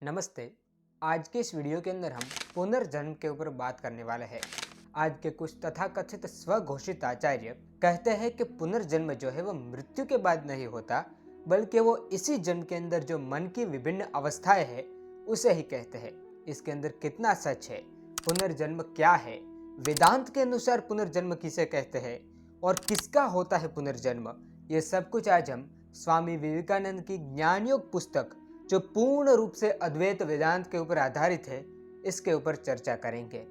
नमस्ते। आज के इस वीडियो के अंदर हम पुनर्जन्म के ऊपर बात करने वाले हैं। आज के कुछ तथाकथित स्वघोषित आचार्य कहते हैं कि पुनर्जन्म जो है वो मृत्यु के बाद नहीं होता, बल्कि वो इसी जन्म के अंदर जो मन की विभिन्न अवस्थाएं हैं उसे ही कहते हैं। इसके अंदर कितना सच है, पुनर्जन्म क्या है, वेदांत के अनुसार पुनर्जन्म किसे कहते हैं और किसका होता है पुनर्जन्म, ये सब कुछ आज हम स्वामी विवेकानंद की ज्ञान योग पुस्तक जो पूर्ण रूप से अद्वैत वेदांत के ऊपर आधारित है, इसके ऊपर चर्चा करेंगे,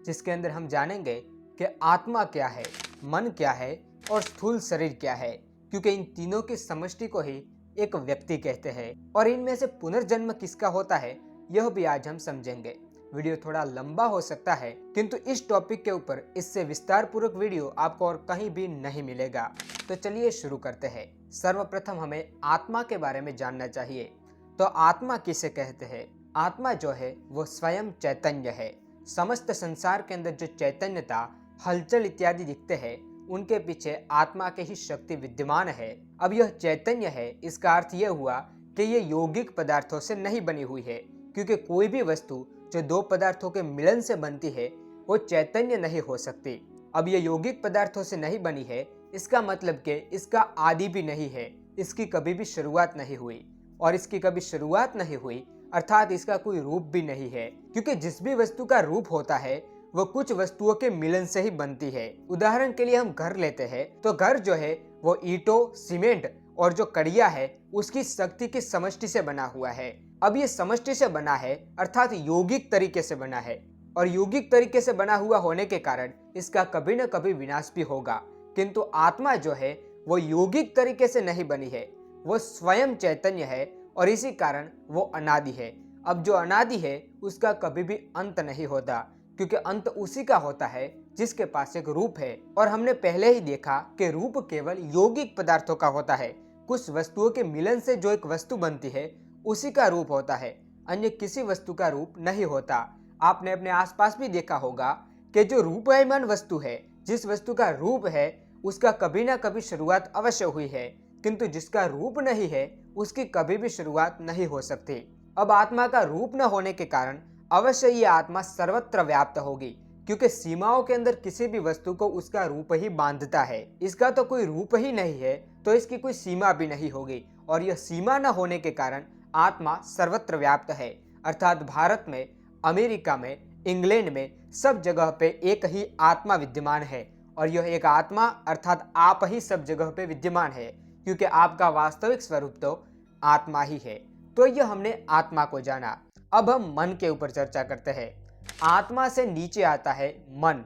जिसके अंदर हम जानेंगे कि आत्मा क्या है, मन क्या है और स्थूल शरीर क्या है, क्योंकि इन तीनों की समष्टि को ही एक व्यक्ति कहते हैं और इनमें से पुनर्जन्म किसका होता है यह भी आज हम समझेंगे। वीडियो थोड़ा लंबा हो सकता है, किंतु इस टॉपिक के ऊपर इससे विस्तार पूर्वक वीडियो आपको और कहीं भी नहीं मिलेगा। तो चलिए शुरू करते हैं। सर्वप्रथम हमें आत्मा के बारे में जानना चाहिए। तो आत्मा किसे कहते हैं? आत्मा जो है वो स्वयं चैतन्य है। समस्त संसार के अंदर जो चैतन्यता, हलचल इत्यादि दिखते हैं, उनके पीछे आत्मा के ही शक्ति विद्यमान है। अब यह चैतन्य है, इसका अर्थ यह हुआ कि यह यौगिक पदार्थों से नहीं बनी हुई है, क्योंकि कोई भी वस्तु जो दो पदार्थों के मिलन से बनती है वो चैतन्य नहीं हो सकती। अब यह यौगिक पदार्थों से नहीं बनी है, इसका मतलब कि इसका आदि भी नहीं है, इसकी कभी भी शुरुआत नहीं हुई, और इसकी कभी शुरुआत नहीं हुई अर्थात इसका कोई रूप भी नहीं है, क्योंकि जिस भी वस्तु का रूप होता है वो कुछ वस्तुओं के मिलन से ही बनती है। उदाहरण के लिए हम घर लेते हैं तो घर जो है वो ईंटों, सीमेंट और जो कड़िया है उसकी शक्ति की समष्टि से बना हुआ है। अब ये समष्टि से बना है अर्थात यौगिक तरीके से बना है, और यौगिक तरीके से बना हुआ होने के कारण इसका कभी न कभी विनाश भी होगा। किंतु आत्मा जो है वो यौगिक तरीके से नहीं बनी है, वो स्वयं चैतन्य है और इसी कारण वो अनादि है। अब जो अनादि है उसका कभी भी अंत नहीं होता, क्योंकि अंत उसी का होता है जिसके पास एक रूप है। और हमने पहले ही देखा कि रूप केवल यौगिक पदार्थों का होता है। कुछ वस्तुओं के मिलन से जो एक वस्तु बनती है उसी का रूप होता है, अन्य किसी वस्तु का रूप नहीं होता। आपने अपने आसपास भी देखा होगा कि जो रूपयमान वस्तु है, जिस वस्तु का रूप है, उसका कभी ना कभी शुरुआत अवश्य हुई है, किंतु जिसका रूप नहीं है उसकी कभी भी शुरुआत नहीं हो सकती। अब आत्मा का रूप न होने के कारण अवश्य ये आत्मा सर्वत्र व्याप्त होगी, क्योंकि सीमाओं के अंदर किसी भी वस्तु को उसका रूप ही बांधता है। इसका तो कोई रूप ही नहीं है तो इसकी कोई सीमा भी नहीं होगी, और यह सीमा न होने के कारण आत्मा सर्वत्र व्याप्त है। अर्थात भारत में, अमेरिका में, इंग्लैंड में, सब जगह पे एक ही आत्मा विद्यमान है, और यह एक आत्मा अर्थात आप ही सब जगह पे विद्यमान है, क्योंकि आपका वास्तविक स्वरूप तो आत्मा ही है। तो यह हमने आत्मा को जाना। अब हम मन के ऊपर चर्चा करते हैं। आत्मा से नीचे आता है मन।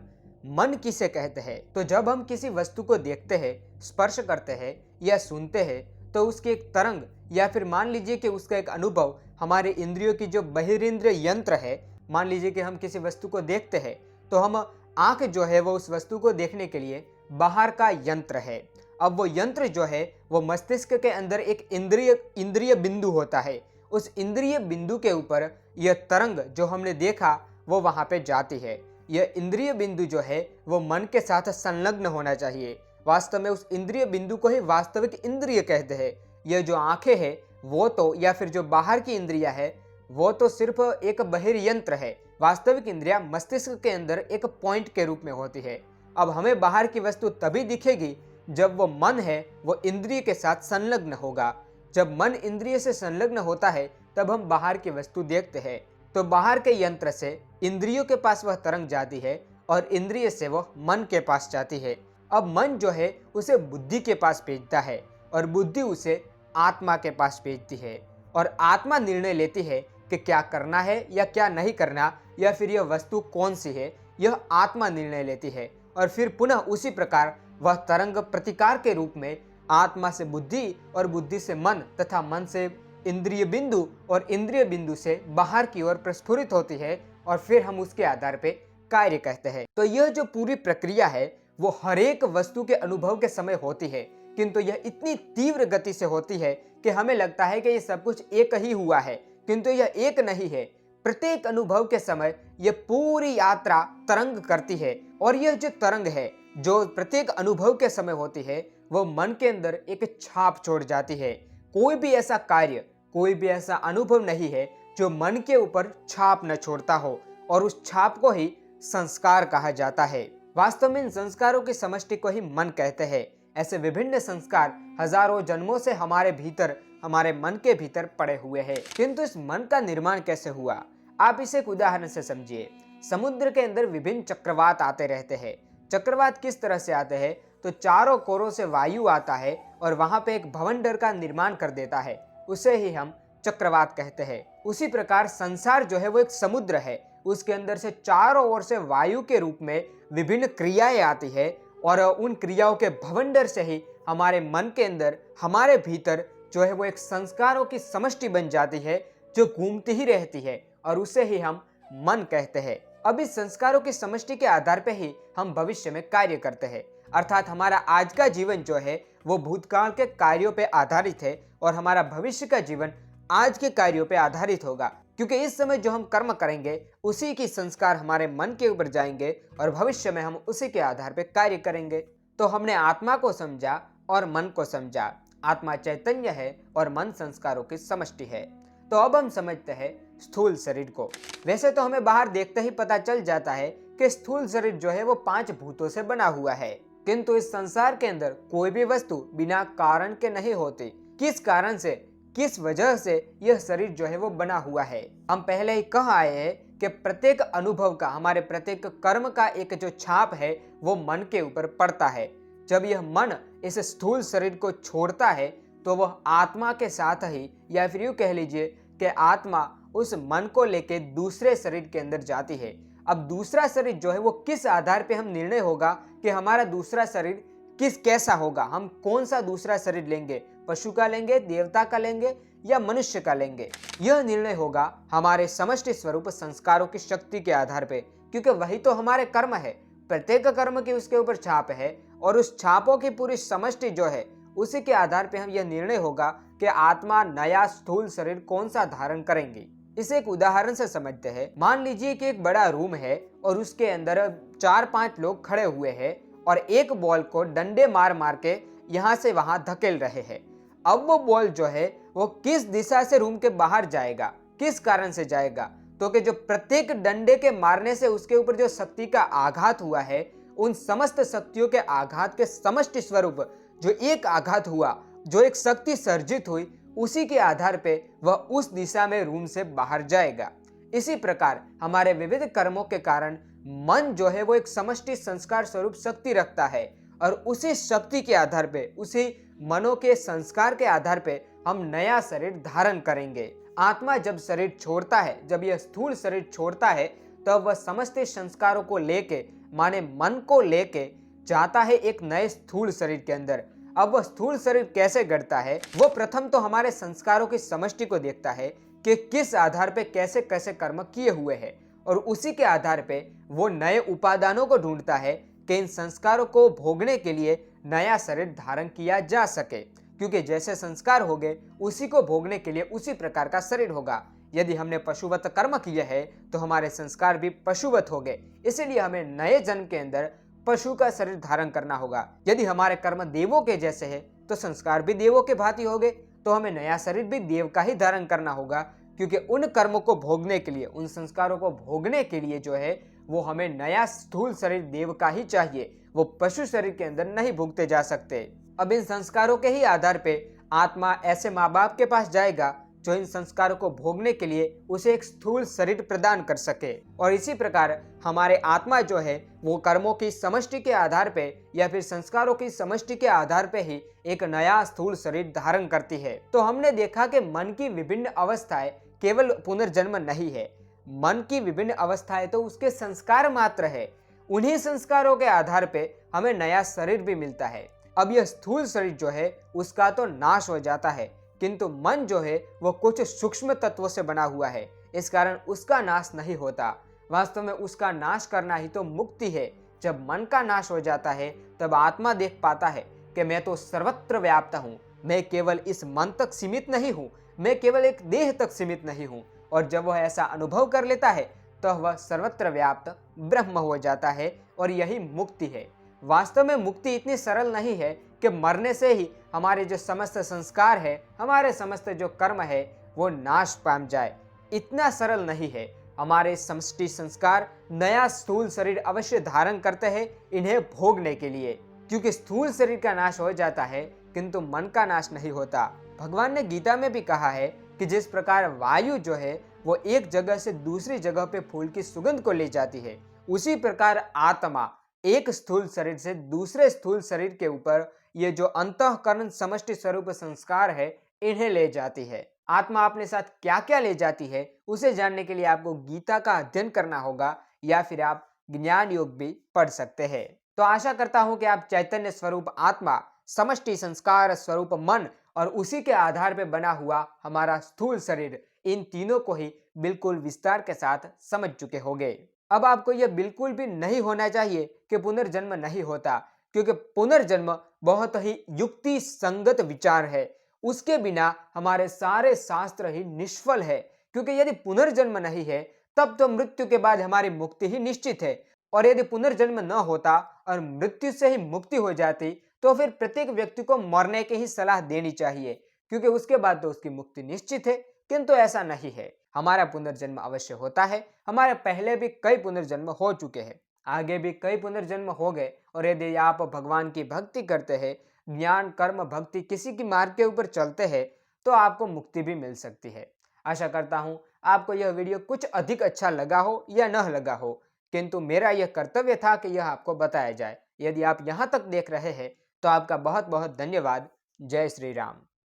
मन किसे कहते हैं? तो जब हम किसी वस्तु को देखते हैं, स्पर्श करते हैं या सुनते हैं, तो उसकी एक तरंग या फिर मान लीजिए कि उसका एक अनुभव हमारे इंद्रियों की जो बहिरेंद्रिय यंत्र है, मान लीजिए कि हम किसी वस्तु को देखते हैं तो हम आंख जो है वो उस वस्तु को देखने के लिए बाहर का यंत्र है। अब वो यंत्र जो है वो मस्तिष्क के अंदर एक इंद्रिय बिंदु होता है। उस इंद्रिय बिंदु के ऊपर यह तरंग जो हमने देखा वो वहां पे जाती है। यह इंद्रिय बिंदु जो है वो मन के साथ संलग्न होना चाहिए। वास्तव में उस इंद्रिय बिंदु को ही वास्तविक इंद्रिय कहते हैं। यह जो आंखें हैं वो तो, या फिर जो बाहर की इंद्रिया है वो तो सिर्फ एक बहिर्यंत्र है। वास्तविक इंद्रिया मस्तिष्क के अंदर एक पॉइंट के रूप में होती है। अब हमें बाहर की वस्तु तभी दिखेगी जब वो मन है वो इंद्रिय के साथ संलग्न होगा। जब मन इंद्रिय से संलग्न होता है तब हम बाहर की वस्तु देखते हैं। तो बाहर के यंत्र से इंद्रियों के पास वह तरंग जाती है और इंद्रिय से वह मन के पास जाती है। अब मन जो है उसे बुद्धि के पास भेजता है और बुद्धि उसे आत्मा के पास भेजती है, और आत्मा निर्णय लेती है कि क्या करना है या क्या नहीं करना, या फिर यह वस्तु कौन सी है, यह आत्मा निर्णय लेती है। और फिर पुनः उसी प्रकार वह तरंग प्रतिकार के रूप में आत्मा से बुद्धि और बुद्धि से मन तथा मन से इंद्रिय बिंदु और इंद्रिय बिंदु से बाहर की ओर प्रस्फुरित होती है, और फिर हम उसके आधार पे कार्य कहते हैं। तो यह जो पूरी प्रक्रिया है वो हरेक वस्तु के अनुभव के समय होती है, किंतु यह इतनी तीव्र गति से होती है कि हमें लगता है कि ये सब कुछ एक ही हुआ है, किंतु यह एक नहीं है। प्रत्येक अनुभव के समय यह पूरी यात्रा तरंग करती है, और यह जो तरंग है जो प्रत्येक अनुभव के समय होती है वो मन के अंदर एक छाप छोड़ जाती है। कोई भी ऐसा कार्य, कोई भी ऐसा अनुभव नहीं है जो मन के ऊपर छाप न छोड़ता हो, और उस छाप को ही संस्कार कहा जाता है। वास्तव में इन संस्कारों की समष्टि को ही मन कहते हैं। ऐसे विभिन्न संस्कार हजारों जन्मों से हमारे भीतर, हमारे मन के भीतर पड़े हुए हैं। किंतु इस मन का निर्माण कैसे हुआ, आप इसे एक उदाहरण से समझिए। समुद्र के अंदर विभिन्न चक्रवात आते रहते हैं। चक्रवात किस तरह से आते हैं, तो चारों कोरों से वायु आता है और वहां पे एक भवंडर का निर्माण कर देता है, उसे ही हम चक्रवात कहते हैं। उसी प्रकार संसार जो है वो एक समुद्र है, उसके अंदर से चारों ओर से वायु के रूप में विभिन्न क्रियाएं आती है, और उन क्रियाओं के भवंडर से ही हमारे मन के अंदर, हमारे भीतर जो है वो एक संस्कारों की समष्टि बन जाती है, जो घूमती ही रहती है, और उसे ही हम मन कहते हैं। अब इस संस्कारों की समष्टि के आधार पर ही हम भविष्य में कार्य करते हैं, अर्थात हमारा आज का जीवन जो है वो भूतकाल के कार्यों पे आधारित है, और हमारा भविष्य का जीवन आज के कार्यों पे आधारित होगा, क्योंकि इस समय जो हम कर्म करेंगे उसी की संस्कार हमारे मन के ऊपर जाएंगे, और भविष्य में हम उसी के आधार पे कार्य करेंगे। तो हमने आत्मा को समझा और मन को समझा। आत्मा चैतन्य है और मन संस्कारों की समष्टि है। तो अब हम समझते हैं स्थूल शरीर को। वैसे तो हमें बाहर देखते ही पता चल जाता है कि स्थूल शरीर जो है वो 5 भूतों से बना हुआ है, किंतु इस संसार के अंदर कोई भी वस्तु बिना कारण के नहीं होती। किस कारण से, किस वजह से यह शरीर जो है वो बना हुआ है, हम पहले ही कह आए हैं कि प्रत्येक अनुभव का, हमारे प्रत्येक कर्म का एक जो छाप है वो मन के ऊपर पड़ता है। जब यह मन इस स्थूल शरीर को छोड़ता है तो वह आत्मा के साथ ही, या फिर यूं कह लीजिए कि आत्मा उस मन को लेके दूसरे शरीर के अंदर जाती है। अब दूसरा शरीर जो है वो किस आधार पे हम निर्णय होगा कि हमारा दूसरा शरीर कैसा होगा, हम कौन सा दूसरा शरीर लेंगे, पशु का लेंगे, देवता का लेंगे या मनुष्य का लेंगे, यह निर्णय होगा हमारे समष्टि स्वरूप संस्कारों की शक्ति के आधार पे, क्योंकि वही तो हमारे कर्म है। प्रत्येक कर्म की उसके ऊपर छाप है, और उस छापों की पूरी समष्टि जो है उसी के आधार पे हम यह निर्णय होगा कि आत्मा नया स्थूल शरीर कौन सा धारण करेंगी। इसे एक उदाहरण से समझते हैं। मान लीजिए कि एक बड़ा रूम है और उसके अंदर 4-5 लोग खड़े हुए हैं और एक बॉल को डंडे मार मार के यहाँ से वहां धकेल रहे हैं। अब वो बॉल जो है वो किस दिशा से रूम के बाहर जाएगा, किस कारण से जाएगा, तो कि जो प्रत्येक डंडे के मारने से उसके ऊपर जो शक्ति का आघात हुआ है, उन समस्त शक्तियों के आघात के समष्टि स्वरूप जो एक आघात हुआ, जो एक शक्ति सर्जित हुई, उसी के आधार पे वह उस दिशा में रूम से बाहर जाएगा। इसी प्रकार हमारे विविध कर्मों के कारण मन जो है वो एक समष्टि संस्कार स्वरूप शक्ति रखता है, और उसी शक्ति के आधार पे, उसी मनो के संस्कार के आधार पे हम नया शरीर धारण करेंगे। आत्मा जब शरीर छोड़ता है, जब यह स्थूल शरीर छोड़ता है, तब वह समस्त संस्कारों को लेके, माने मन को लेके जाता है एक नए स्थूल शरीर के अंदर। अब वह स्थूल शरीर कैसे गढ़ता है, वो प्रथम तो हमारे संस्कारों की समष्टि को देखता है कि किस आधार पे कैसे कैसे कर्म किए हुए हैं, और उसी के आधार पे वो नए उपादानों को ढूंढता है कि इन संस्कारों को भोगने के लिए नया शरीर धारण किया जा सके, क्योंकि जैसे संस्कार हो गए उसी को भोगने के लिए उसी प्रकार का शरीर होगा। यदि हमने पशुवत कर्म किए हैं तो हमारे संस्कार भी पशुवत हो गए, इसीलिए हमें नए जन्म के अंदर पशु का शरीर धारण करना होगा। यदि हमारे कर्म देवों के जैसे है तो संस्कार भी देवों के भांति हो गए, तो हमें नया शरीर भी देव का ही धारण करना होगा, क्योंकि उन कर्मों को भोगने के लिए, उन संस्कारों को भोगने के लिए जो है वो हमें नया स्थूल शरीर देव का ही चाहिए, वो पशु शरीर के अंदर नहीं भोगते जा सकते। अब इन संस्कारों के ही आधार पे आत्मा ऐसे माँ बाप के पास जाएगा जो इन संस्कारों को भोगने के लिए उसे एक स्थूल शरीर प्रदान कर सके, और इसी प्रकार हमारे आत्मा जो है वो कर्मों की समष्टि के आधार पे या फिर संस्कारों की समष्टि के आधार पे ही एक नया स्थूल शरीर धारण करती है। तो हमने देखा कि मन की विभिन्न अवस्थाएं केवल पुनर्जन्म नहीं है, मन की विभिन्न अवस्थाएं तो उसके संस्कार मात्र है। उन्हीं संस्कारों के आधार पे हमें नया शरीर भी मिलता है। अब यह स्थूल शरीर जो है उसका तो नाश हो जाता है, किंतु मन जो है वो कुछ सूक्ष्म तत्वों से बना हुआ है, इस कारण उसका नाश नहीं होता। वास्तव में उसका नाश करना ही तो मुक्ति है। जब मन का नाश हो जाता है तब आत्मा देख पाता है कि मैं तो सर्वत्र व्याप्त हूँ, मैं केवल इस मन तक सीमित नहीं हूँ, मैं केवल एक देह तक सीमित नहीं हूँ। और जब वह ऐसा अनुभव कर लेता है तो वह सर्वत्र व्याप्त ब्रह्म हो जाता है, और यही मुक्ति है। वास्तव में मुक्ति इतनी सरल नहीं है कि मरने से ही हमारे जो समस्त संस्कार है, हमारे समस्त जो कर्म है वो नाश पाम जाए। इतना सरल नहीं है। हमारे समष्टि संस्कार नया स्थूल शरीर अवश्य धारण करते हैं इन्हें भोगने के लिए, क्योंकि स्थूल शरीर का नाश हो जाता है किंतु मन का नाश नहीं होता। भगवान ने गीता में भी कहा है कि जिस प्रकार वायु जो है वो एक जगह से दूसरी जगह पे फूल की सुगंध को ले जाती है, उसी प्रकार आत्मा एक स्थूल शरीर से दूसरे स्थूल शरीर के ऊपर ये जो अंतःकरण समष्टि स्वरूप संस्कार है इन्हें ले जाती है। आत्मा अपने साथ क्या क्या ले जाती है उसे जानने के लिए आपको गीता का अध्ययन करना होगा, या फिर आप ज्ञान योग भी पढ़ सकते हैं। तो आशा करता हूं कि आप चैतन्य स्वरूप आत्मा, समष्टि संस्कार स्वरूप मन और उसी के आधार पर बना हुआ हमारा स्थूल शरीर, इन तीनों को ही बिल्कुल विस्तार के साथ समझ चुके होंगे। अब आपको यह बिल्कुल भी नहीं होना चाहिए कि पुनर्जन्म नहीं होता, क्योंकि पुनर्जन्म बहुत ही युक्ति संगत विचार है। उसके बिना हमारे सारे शास्त्र ही निष्फल है, क्योंकि यदि पुनर्जन्म नहीं है तब तो मृत्यु के बाद हमारी मुक्ति ही निश्चित है। और यदि पुनर्जन्म न होता और मृत्यु से ही मुक्ति हो जाती तो फिर प्रत्येक व्यक्ति को मरने की ही सलाह देनी चाहिए, क्योंकि उसके बाद तो उसकी मुक्ति निश्चित है। किंतु ऐसा नहीं है, हमारा पुनर्जन्म अवश्य होता है। हमारे पहले भी कई पुनर्जन्म हो चुके हैं, आगे भी कई पुनर्जन्म हो गए। और यदि आप भगवान की भक्ति करते हैं, ज्ञान कर्म भक्ति किसी की मार्ग के ऊपर चलते हैं, तो आपको मुक्ति भी मिल सकती है। आशा करता हूं आपको यह वीडियो कुछ अधिक अच्छा लगा हो या न लगा हो, किंतु मेरा यह कर्तव्य था कि यह आपको बताया जाए। यदि आप यहाँ तक देख रहे हैं तो आपका बहुत बहुत धन्यवाद। जय श्री राम।